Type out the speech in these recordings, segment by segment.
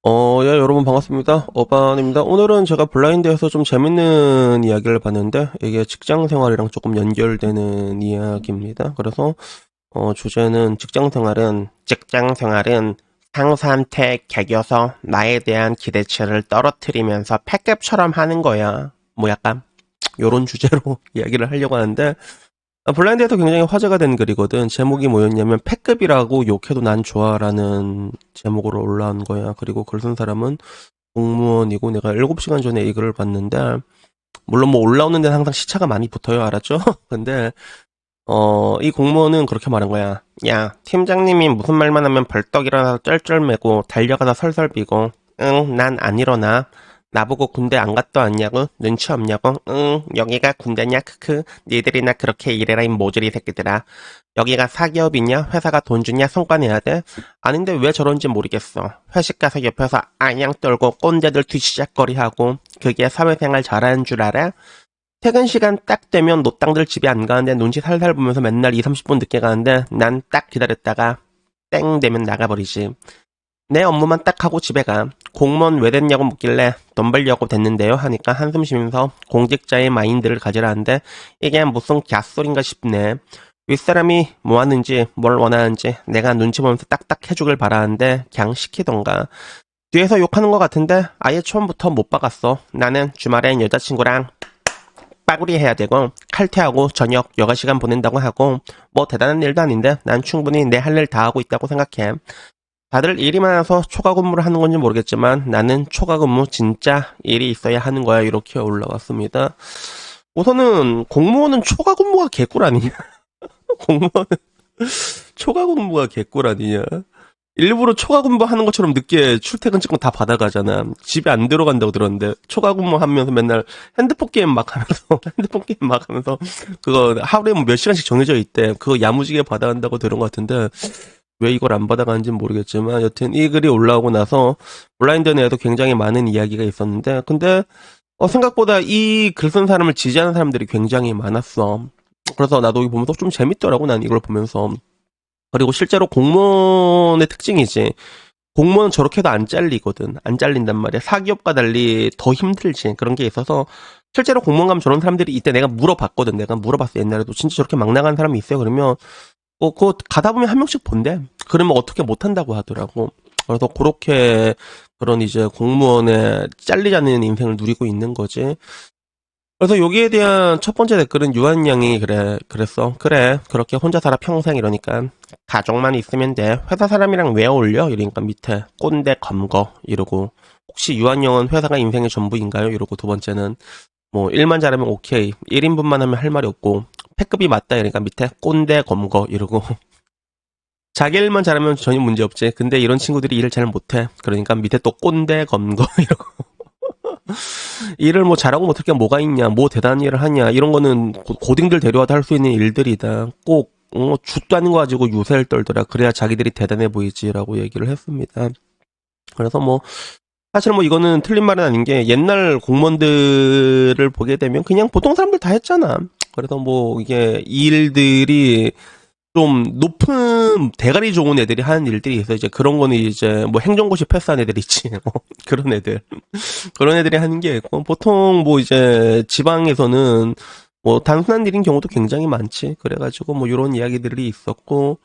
예, 여러분 반갑습니다. 어반입니다. 오늘은 제가 블라인드에서 좀 재밌는 이야기를 봤는데, 이게 직장 생활이랑 조금 연결되는 이야기입니다. 그래서, 주제는 직장 생활은 상사한테 개겨서 나에 대한 기대치를 떨어뜨리면서 패급처럼 하는 거야. 뭐 약간, 요런 주제로 이야기를 하려고 하는데, 블라인드에서 굉장히 화제가 된 글이거든. 제목이 뭐였냐면 패급이라고 욕해도 난 좋아라는 제목으로 올라온 거야. 그리고 글 쓴 사람은 공무원이고 내가 7시간 전에 이 글을 봤는데 물론 뭐 올라오는 데는 항상 시차가 많이 붙어요. 알았죠? 근데 이 공무원은 그렇게 말한 거야. 야, 팀장님이 무슨 말만 하면 벌떡 일어나서 쩔쩔매고 달려가서 설설비고 응, 난 안 일어나. 나보고 군대 안 갔다 왔냐고? 눈치 없냐고? 응, 여기가 군대냐? 크크. 니들이나 그렇게 일해라 이 모조리 새끼들아. 여기가 사기업이냐? 회사가 돈 주냐? 성과 내야 돼? 아닌데 왜 저런지 모르겠어. 회식 가서 옆에서 아냥 떨고 꼰대들 뒤시작거리하고 그게 사회생활 잘하는 줄 알아? 퇴근 시간 딱 되면 노땅들 집에 안 가는데 눈치 살살 보면서 맨날 2, 30분 늦게 가는데 난 딱 기다렸다가 땡 되면 나가버리지. 내 업무만 딱 하고 집에 가. 공무원 왜 됐냐고 묻길래 돈 벌려고 됐는데요 하니까 한숨 쉬면서 공직자의 마인드를 가지라는데 이게 무슨 갸소린가 싶네. 윗사람이 뭐 하는지 뭘 원하는지 내가 눈치 보면서 딱딱 해주길 바라는데 그냥 시키던가. 뒤에서 욕하는 것 같은데 아예 처음부터 못 박았어. 나는 주말엔 여자친구랑 빠구리 해야 되고 칼퇴하고 저녁 여가 시간 보낸다고 하고 뭐 대단한 일도 아닌데 난 충분히 내 할 일 다 하고 있다고 생각해. 다들 일이 많아서 초과 근무를 하는 건지 모르겠지만 나는 초과 근무 진짜 일이 있어야 하는 거야. 이렇게 올라왔습니다. 우선은 공무원은 초과 근무가 개꿀 아니냐? 공무원은 초과 근무가 개꿀 아니냐? 일부러 초과 근무하는 것처럼 늦게 출퇴근 찍고 다 받아가잖아. 집에 안 들어간다고 들었는데 초과 근무하면서 맨날 핸드폰 게임 막 하면서 핸드폰 게임 막 하면서 그거 하루에 뭐 몇 시간씩 정해져 있대. 그거 야무지게 받아간다고 들은 것 같은데 왜 이걸 안 받아가는지는 모르겠지만 여튼 이 글이 올라오고 나서 블라인드 내에도 굉장히 많은 이야기가 있었는데 근데 생각보다 이 글 쓴 사람을 지지하는 사람들이 굉장히 많았어. 그래서 나도 이거 보면서 좀 재밌더라고 난 이걸 보면서. 그리고 실제로 공무원의 특징이지. 공무원은 저렇게도 안 잘리거든. 안 잘린단 말이야. 사기업과 달리 더 힘들지. 그런 게 있어서 실제로 공무원 가면 저런 사람들이 이때 내가 물어봤거든. 내가 물어봤어. 옛날에도 진짜 저렇게 막 나가는 사람이 있어요. 그러면 그거 가다 보면 한 명씩 본대. 그러면 어떻게 못한다고 하더라고. 그래서 그렇게 그런 이제 공무원의 잘리지 않는 인생을 누리고 있는 거지. 그래서 여기에 대한 첫 번째 댓글은 유한양이 그랬어. 그래, 그렇게 혼자 살아 평생 이러니까 가족만 있으면 돼. 회사 사람이랑 왜 어울려? 이러니까 밑에 꼰대 검거 이러고 혹시 유한양은 회사가 인생의 전부인가요? 이러고 두 번째는 뭐 일만 잘하면 오케이, 1인분만 하면 할 말이 없고 패급이 맞다 이러니까 밑에 꼰대 검거 이러고 자기 일만 잘하면 전혀 문제 없지. 근데 이런 친구들이 일을 잘 못해. 그러니까 밑에 또 꼰대 검거 이러고 일을 뭐 잘하고 못할 게 뭐가 있냐, 뭐 대단한 일을 하냐, 이런 거는 고딩들 데려와도 할 수 있는 일들이다. 꼭, jut도 아닌 거 가지고 유세를 떨더라. 그래야 자기들이 대단해 보이지라고 얘기를 했습니다. 그래서 뭐, 사실 뭐 이거는 틀린 말은 아닌 게 옛날 공무원들을 보게 되면 그냥 보통 사람들 다 했잖아. 그래서 뭐 이게 일들이 좀 높은 대가리 좋은 애들이 하는 일들이 있어. 이제 그런 거는 이제 뭐 행정고시 패스한 애들 있지. 그런 애들. 그런 애들이 하는 게 있고, 보통 뭐 이제 지방에서는 뭐 단순한 일인 경우도 굉장히 많지. 그래가지고 뭐 이런 이야기들이 있었고,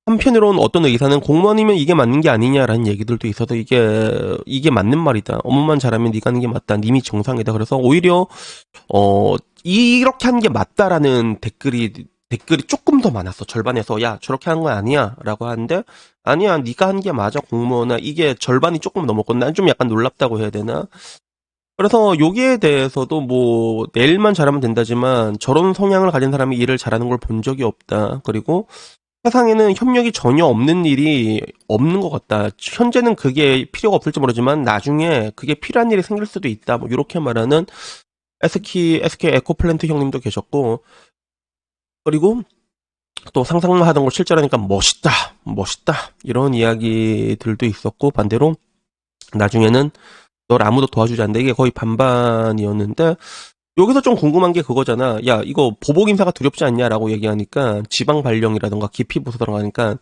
한편으로는 어떤 의사는 공무원이면 이게 맞는 게 아니냐라는 얘기들도 있어서 이게 맞는 말이다. 업무만 잘하면 네가 하는 게 맞다. 님이 정상이다. 그래서 오히려 이렇게 하는 게 맞다라는 댓글이 조금 더 많았어. 절반에서 야 저렇게 하는 건 아니야라고 하는데 아니야 네가 하는 게 맞아 공무원아 이게 절반이 조금 넘었고 난 좀 약간 놀랍다고 해야 되나? 그래서 여기에 대해서도 뭐 내일만 잘하면 된다지만 저런 성향을 가진 사람이 일을 잘하는 걸 본 적이 없다. 그리고 세상에는 협력이 전혀 없는 일이 없는 것 같다. 현재는 그게 필요가 없을지 모르지만 나중에 그게 필요한 일이 생길 수도 있다. 뭐 이렇게 말하는 SK 에코플랜트 형님도 계셨고 그리고 또 상상만 하던 걸 실제로하니까 멋있다, 멋있다 이런 이야기들도 있었고 반대로 나중에는 널 아무도 도와주지 않는다 이게 거의 반반이었는데 여기서 좀 궁금한 게 그거잖아. 야 이거 보복 인사가 두렵지 않냐라고 얘기하니까 지방 발령이라던가 기피 부서 들어가니까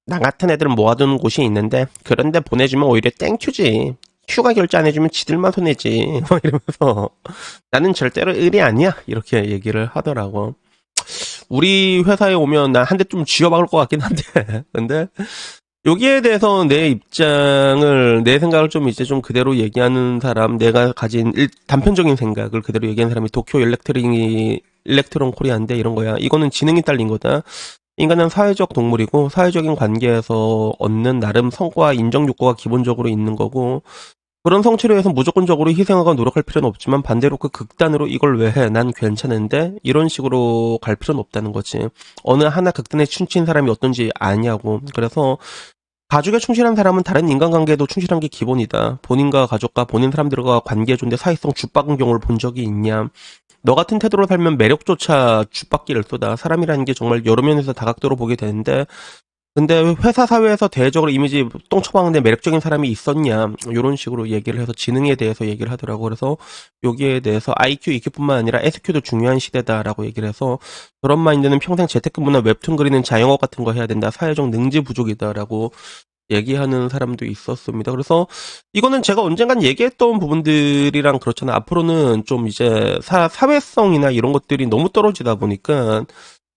나 같은 애들 모아두는 곳이 있는데 그런데 보내주면 오히려 땡큐지. 휴가 결제 안 해주면 지들만 손해지. 막 이러면서 나는 절대로 의리 아니야. 이렇게 얘기를 하더라고. 우리 회사에 오면 나 한 대 좀 쥐어박을 것 같긴 한데. 근데 여기에 대해서 내 생각을 좀 이제 좀 그대로 얘기하는 사람, 내가 가진 단편적인 생각을 그대로 얘기하는 사람이 도쿄 일렉트론 코리아인데 이런 거야. 이거는 지능이 딸린 거다. 인간은 사회적 동물이고 사회적인 관계에서 얻는 나름 성과, 인정 욕구가 기본적으로 있는 거고 그런 성취를 위해서 무조건적으로 희생하거나 노력할 필요는 없지만 반대로 그 극단으로 이걸 왜 해? 난 괜찮은데? 이런 식으로 갈 필요는 없다는 거지. 어느 하나 극단에 춤춘 사람이 어떤지 아냐고. 그래서 가족에 충실한 사람은 다른 인간관계에도 충실한 게 기본이다. 본인과 가족과 본인 사람들과 관계에 좋은데 사회성 죽박은 경우를 본 적이 있냐? 너 같은 태도로 살면 매력조차 죽박기를 쏟아. 사람이라는 게 정말 여러 면에서 다각도로 보게 되는데 근데 회사 사회에서 대외적으로 이미지 똥 쳐박는데 매력적인 사람이 있었냐 이런 식으로 얘기를 해서 지능에 대해서 얘기를 하더라고. 그래서 여기에 대해서 IQ, EQ뿐만 아니라 SQ도 중요한 시대다라고 얘기를 해서 저런 마인드는 평생 재테크문화 웹툰 그리는 자영업 같은 거 해야 된다. 사회적 능지 부족이다라고 얘기하는 사람도 있었습니다. 그래서 이거는 제가 언젠간 얘기했던 부분들이랑 그렇잖아요. 앞으로는 좀 이제 사회성이나 이런 것들이 너무 떨어지다 보니까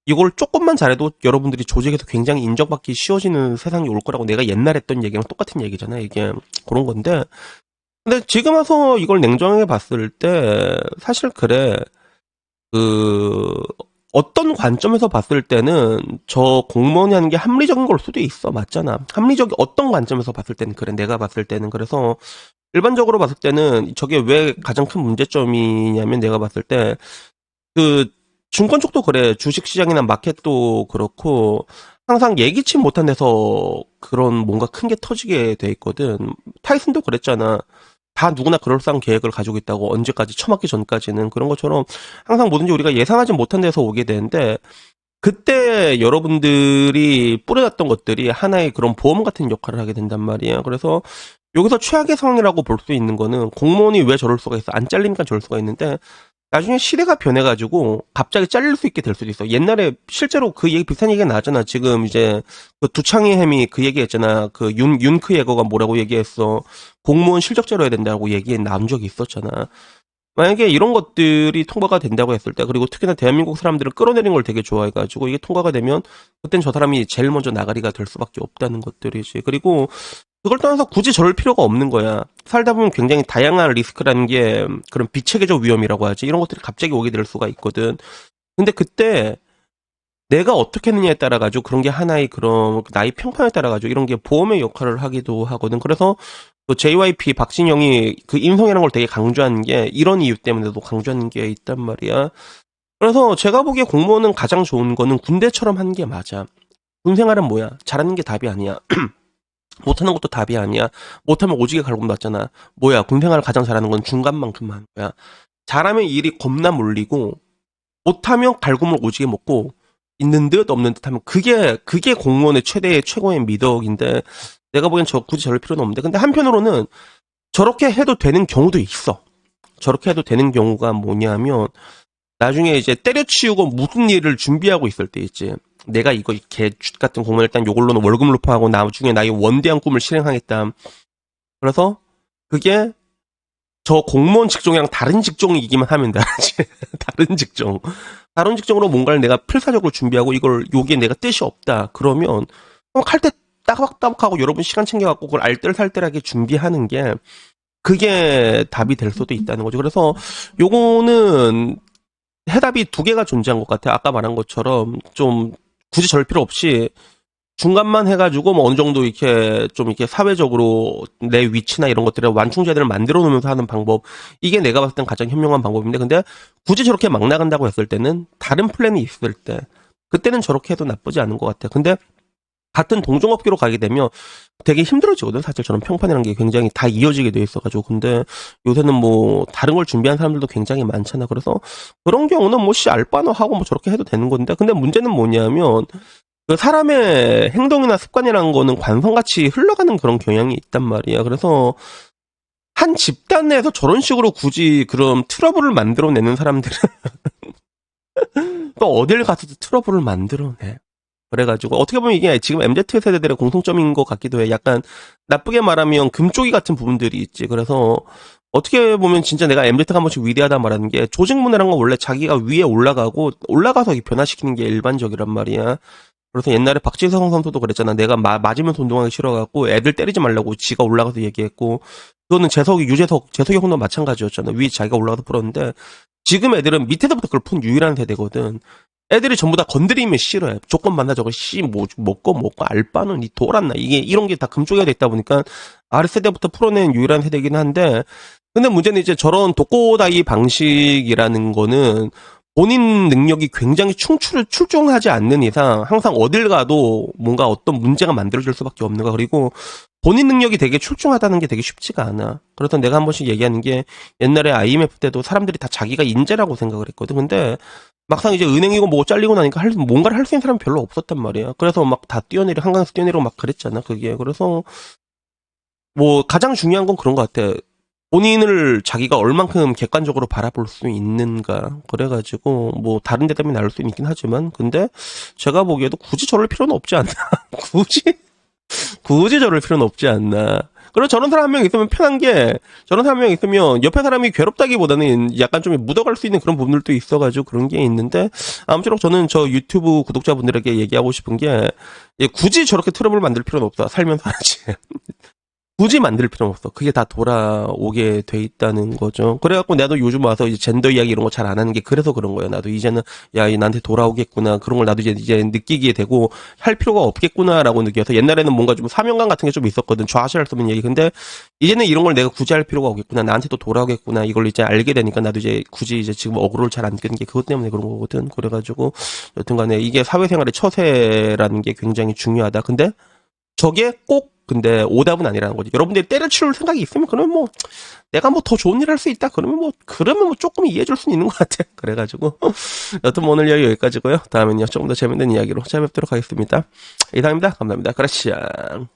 이걸 조금만 잘해도 여러분들이 조직에서 굉장히 인정받기 쉬워지는 세상이 올 거라고 내가 옛날에 했던 얘기랑 똑같은 얘기잖아요. 이게 그런 건데. 근데 지금 와서 이걸 냉정하게 봤을 때 사실 그래. 그 어떤 관점에서 봤을 때는 저 공무원이 하는 게 합리적인 걸 수도 있어. 맞잖아. 어떤 관점에서 봤을 때는 그래. 내가 봤을 때는 그래서 일반적으로 봤을 때는 저게 왜 가장 큰 문제점이냐면 내가 봤을 때 그 증권 쪽도 그래. 주식시장이나 마켓도 그렇고 항상 예기치 못한 데서 그런 뭔가 큰 게 터지게 돼 있거든. 타이슨도 그랬잖아. 다 누구나 그럴싸한 계획을 가지고 있다고 언제까지 처맞기 전까지는 그런 것처럼 항상 뭐든지 우리가 예상하지 못한 데서 오게 되는데 그때 여러분들이 뿌려놨던 것들이 하나의 그런 보험 같은 역할을 하게 된단 말이야. 그래서 여기서 최악의 상황이라고 볼 수 있는 거는 공무원이 왜 저럴 수가 있어? 안 잘리니까 저럴 수가 있는데 나중에 시대가 변해가지고 갑자기 잘릴 수 있게 될 수도 있어. 옛날에 실제로 그 얘기 비슷한 얘기가 나잖아. 지금 이제 그 두창희 햄이 그 얘기했잖아. 그 윤크 예거가 뭐라고 얘기했어. 공무원 실적제로 해야 된다고 얘기 나온 적이 있었잖아. 만약에 이런 것들이 통과가 된다고 했을 때 그리고 특히나 대한민국 사람들을 끌어내리는 걸 되게 좋아해가지고 이게 통과가 되면 그땐 저 사람이 제일 먼저 나가리가 될 수밖에 없다는 것들이지. 그리고 그걸 떠나서 굳이 저럴 필요가 없는 거야. 살다 보면 굉장히 다양한 리스크라는 게 그런 비체계적 위험이라고 하지. 이런 것들이 갑자기 오게 될 수가 있거든. 근데 그때 내가 어떻게 했느냐에 따라 가지고 그런 게 하나의 그런 나의 평판에 따라 가지고 이런 게 보험의 역할을 하기도 하거든. 그래서 또 JYP 박진영이 그 인성이라는 걸 되게 강조하는 게 이런 이유 때문에도 강조하는 게 있단 말이야. 그래서 제가 보기에 공무원은 가장 좋은 거는 군대처럼 하는 게 맞아. 군 생활은 뭐야? 잘하는 게 답이 아니야. 못하는 것도 답이 아니야. 못하면 오지게 갈굼 났잖아. 뭐야? 군 생활을 가장 잘하는 건 중간만큼 하는 거야. 잘하면 일이 겁나 몰리고 못하면 갈굼을 오지게 먹고 있는 듯 없는 듯 하면 그게 공무원의 최고의 미덕인데 내가 보기엔 굳이 저럴 필요는 없는데 근데 한편으로는 저렇게 해도 되는 경우도 있어. 저렇게 해도 되는 경우가 뭐냐면 나중에 이제 때려치우고 무슨 일을 준비하고 있을 때 있지. 내가 이거 개죗 같은 공무원 일단 요걸로는 월급 루프하고 나중에 나의 원대한 꿈을 실행하겠다. 그래서 그게 저 공무원 직종이랑 다른 직종이기만 하면 돼. 다른 직종. 다른 직종으로 뭔가를 내가 필사적으로 준비하고 여기에 내가 뜻이 없다. 그러면 할 때 따박따박하고 여러분 시간 챙겨갖고 그걸 알뜰살뜰하게 준비하는 게 그게 답이 될 수도 있다는 거죠. 그래서 요거는 해답이 두 개가 존재한 것 같아. 아까 말한 것처럼 좀 굳이 저럴 필요 없이 중간만 해가지고 뭐 어느 정도 이렇게 좀 이렇게 사회적으로 내 위치나 이런 것들을 완충제들을 만들어 놓으면서 하는 방법 이게 내가 봤을 땐 가장 현명한 방법인데 근데 굳이 저렇게 막 나간다고 했을 때는 다른 플랜이 있을 때 그때는 저렇게 해도 나쁘지 않은 것 같아. 근데 같은 동종업계로 가게 되면 되게 힘들어지거든. 사실 저는 평판이라는 게 굉장히 다 이어지게 돼 있어가지고 근데 요새는 뭐 다른 걸 준비한 사람들도 굉장히 많잖아. 그래서 그런 경우는 뭐 알바노 하고 뭐 저렇게 해도 되는 건데 근데 문제는 뭐냐면 그 사람의 행동이나 습관이라는 거는 관성같이 흘러가는 그런 경향이 있단 말이야. 그래서 한 집단 내에서 저런 식으로 굳이 그런 트러블을 만들어내는 사람들은 또 어딜 가서도 트러블을 만들어내. 그래가지고 어떻게 보면 이게 지금 MZ 세대들의 공통점인 것 같기도 해. 약간 나쁘게 말하면 금쪽이 같은 부분들이 있지. 그래서 어떻게 보면 진짜 내가 MZ가 한 번씩 위대하다 말하는 게 조직 문화란 건 원래 자기가 위에 올라가고 올라가서 변화시키는 게 일반적이란 말이야. 그래서 옛날에 박지성 선수도 그랬잖아. 내가 맞으면서 운동하기 싫어갖고 애들 때리지 말라고 지가 올라가서 얘기했고, 그거는 재석이 형도 마찬가지였잖아. 위 자기가 올라가서 풀었는데, 지금 애들은 밑에서부터 그걸 푼 유일한 세대거든. 애들이 전부 다 건드리면 싫어해. 조건 만나 저거 먹고 알바는 이 돌았나. 이게 이런 게 다 금쪽이가 됐다 보니까 아랫세대부터 풀어낸 유일한 세대이긴 한데, 근데 문제는 이제 저런 독고다이 방식이라는 거는 본인 능력이 굉장히 출중하지 않는 이상 항상 어딜 가도 뭔가 어떤 문제가 만들어질 수밖에 없는 거야. 그리고 본인 능력이 되게 출중하다는 게 되게 쉽지가 않아. 그래서 내가 한 번씩 얘기하는 게 옛날에 IMF 때도 사람들이 다 자기가 인재라고 생각을 했거든. 근데 막상 이제 은행이고 뭐 잘리고 나니까 뭔가를 할 수 있는 사람이 별로 없었단 말이야. 그래서 막 다 한강에서 뛰어내리고 막 그랬잖아. 그게. 그래서 뭐 가장 중요한 건 그런 것 같아. 본인을 자기가 얼만큼 객관적으로 바라볼 수 있는가. 그래가지고, 뭐, 다른 대답이 나올 수 있긴 하지만, 근데, 제가 보기에도 굳이 저럴 필요는 없지 않나. 굳이 저럴 필요는 없지 않나. 그리고 저런 사람 한 명 있으면 편한 게, 저런 사람 한 명 있으면, 옆에 사람이 괴롭다기보다는 약간 좀 묻어갈 수 있는 그런 부분들도 있어가지고 그런 게 있는데, 아무쪼록 저는 저 유튜브 구독자분들에게 얘기하고 싶은 게, 굳이 저렇게 트러블 만들 필요는 없다. 살면서 하지. 굳이 만들 필요는 없어. 그게 다 돌아오게 돼 있다는 거죠. 그래갖고 나도 요즘 와서 이제 젠더 이야기 이런 거 잘 안 하는 게 그래서 그런 거예요. 나도 이제는 야, 이 나한테 돌아오겠구나. 그런 걸 나도 이제 느끼게 되고 할 필요가 없겠구나라고 느껴서 옛날에는 뭔가 좀 사명감 같은 게 좀 있었거든. 좌절할 수 없는 얘기. 근데 이제는 이런 걸 내가 굳이 할 필요가 없겠구나. 나한테 또 돌아오겠구나. 이걸 이제 알게 되니까 나도 이제 굳이 이제 지금 어그로를 잘 안 끄는 게 그것 때문에 그런 거거든. 그래가지고 여튼간에 이게 사회생활의 처세라는 게 굉장히 중요하다. 근데 저게 꼭 근데 오답은 아니라는 거지. 여러분들이 때려치울 생각이 있으면 그러면 뭐 내가 뭐 더 좋은 일 할 수 있다. 그러면 뭐 조금 이해해 줄 수는 있는 것 같아. 그래가지고 여튼 뭐 오늘 이야기 여기까지고요. 다음엔요 조금 더 재밌는 이야기로 찾아뵙도록 하겠습니다. 이상입니다. 감사합니다. 그라시아.